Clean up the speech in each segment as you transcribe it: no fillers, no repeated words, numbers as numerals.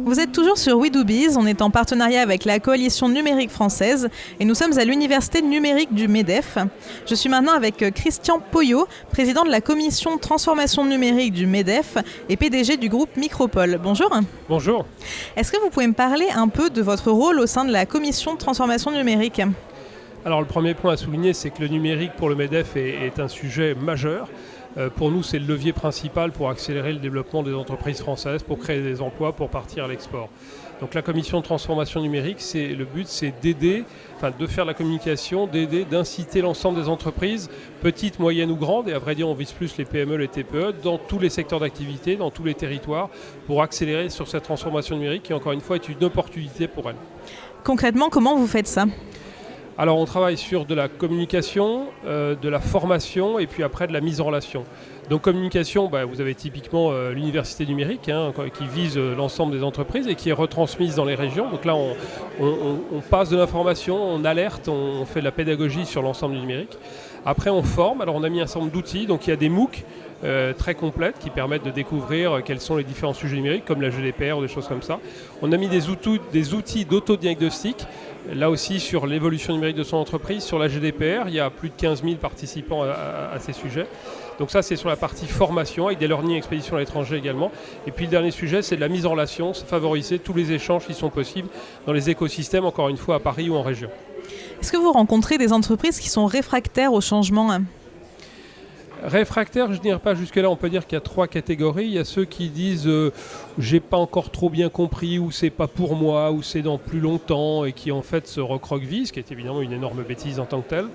Vous êtes toujours sur We Do Biz, on est en partenariat avec la Coalition numérique française et nous sommes à l'Université numérique du MEDEF. Je suis maintenant avec Christian Poyot, président de la commission transformation numérique du MEDEF et PDG du groupe Micropole. Bonjour. Bonjour. Est-ce que vous pouvez me parler un peu de votre rôle au sein de la commission transformation numérique ? Alors le premier point à souligner, c'est que le numérique pour le MEDEF est un sujet majeur. Pour nous, c'est le levier principal pour accélérer le développement des entreprises françaises, pour créer des emplois, pour partir à l'export. Donc la commission de transformation numérique, le but, c'est d'aider, de faire la communication, d'inciter l'ensemble des entreprises, petites, moyennes ou grandes, et à vrai dire, on vise plus les PME, les TPE, dans tous les secteurs d'activité, dans tous les territoires, pour accélérer sur cette transformation numérique qui, encore une fois, est une opportunité pour elles. Concrètement, comment vous faites ça ? Alors on travaille sur de la communication, de la formation et puis après de la mise en relation. Donc communication, vous avez typiquement l'université numérique qui vise l'ensemble des entreprises et qui est retransmise dans les régions. Donc là on passe de l'information, on alerte, on fait de la pédagogie sur l'ensemble du numérique. Après on forme, alors on a mis un certain nombre d'outils, donc il y a des MOOC très complètes qui permettent de découvrir quels sont les différents sujets numériques comme la GDPR ou des choses comme ça. On a mis des outils d'autodiagnostic. Là aussi, sur l'évolution numérique de son entreprise, sur la GDPR, il y a plus de 15 000 participants à ces sujets. Donc ça, c'est sur la partie formation, avec des learning expéditions à l'étranger également. Et puis le dernier sujet, c'est de la mise en relation, c'est favoriser tous les échanges qui sont possibles dans les écosystèmes, encore une fois, à Paris ou en région. Est-ce que vous rencontrez des entreprises qui sont réfractaires au changement ? Réfractaires, je ne dirais pas jusque-là, on peut dire qu'il y a 3 catégories. Il y a ceux qui disent j'ai pas encore trop bien compris, ou c'est pas pour moi, ou c'est dans plus longtemps, et qui en fait se recroquevillent, ce qui est évidemment une énorme bêtise en tant que telle.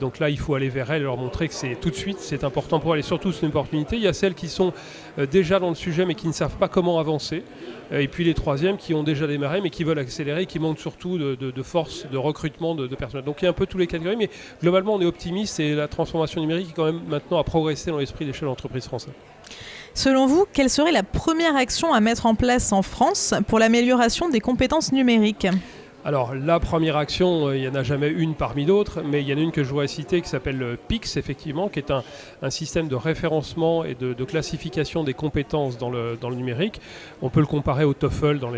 Donc là, il faut aller vers elles et leur montrer que c'est tout de suite, c'est important pour elles et surtout c'est une opportunité. Il y a celles qui sont déjà dans le sujet mais qui ne savent pas comment avancer. Et puis les troisièmes qui ont déjà démarré mais qui veulent accélérer et qui manquent surtout de force, de recrutement de personnel. Donc il y a un peu tous les catégories, mais globalement on est optimiste et la transformation numérique est quand même maintenant à progresser dans l'esprit des chefs d'entreprise français. Selon vous, quelle serait la première action à mettre en place en France pour l'amélioration des compétences numériques ? Alors la première action, il n'y en a jamais une parmi d'autres, mais il y en a une que je voudrais citer qui s'appelle PIX, effectivement, qui est un système de référencement et de classification des compétences dans le numérique. On peut le comparer au TOEFL dans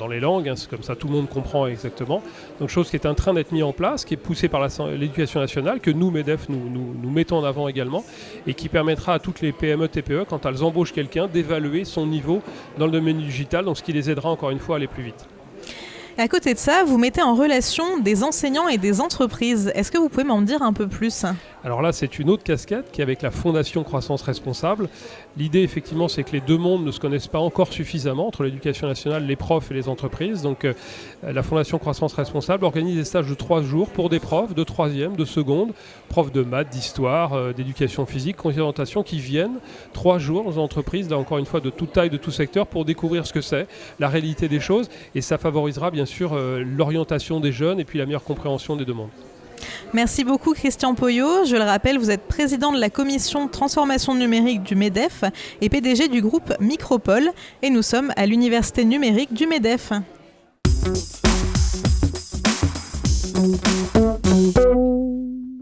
les langues, c'est comme ça tout le monde comprend exactement. Donc chose qui est en train d'être mise en place, qui est poussée par l'éducation nationale, que nous, MEDEF, nous mettons en avant également, et qui permettra à toutes les PME, TPE, quand elles embauchent quelqu'un, d'évaluer son niveau dans le domaine digital, donc ce qui les aidera encore une fois à aller plus vite. À côté de ça, vous mettez en relation des enseignants et des entreprises. Est-ce que vous pouvez m'en dire un peu plus ? Alors là, c'est une autre casquette qui est avec la Fondation Croissance Responsable. L'idée, effectivement, c'est que les deux mondes ne se connaissent pas encore suffisamment entre l'éducation nationale, les profs et les entreprises. Donc la Fondation Croissance Responsable organise des stages de 3 jours pour des profs de 3e, de seconde, profs de maths, d'histoire, d'éducation physique, conseillers d'orientation, qui viennent 3 jours dans une entreprise, là encore une fois de toute taille, de tout secteur, pour découvrir ce que c'est, la réalité des choses. Et ça favorisera bien sûr l'orientation des jeunes et puis la meilleure compréhension des demandes. Merci beaucoup Christian Poyot. Je le rappelle, vous êtes président de la commission transformation numérique du MEDEF et PDG du groupe Micropole. Et nous sommes à l'université numérique du MEDEF.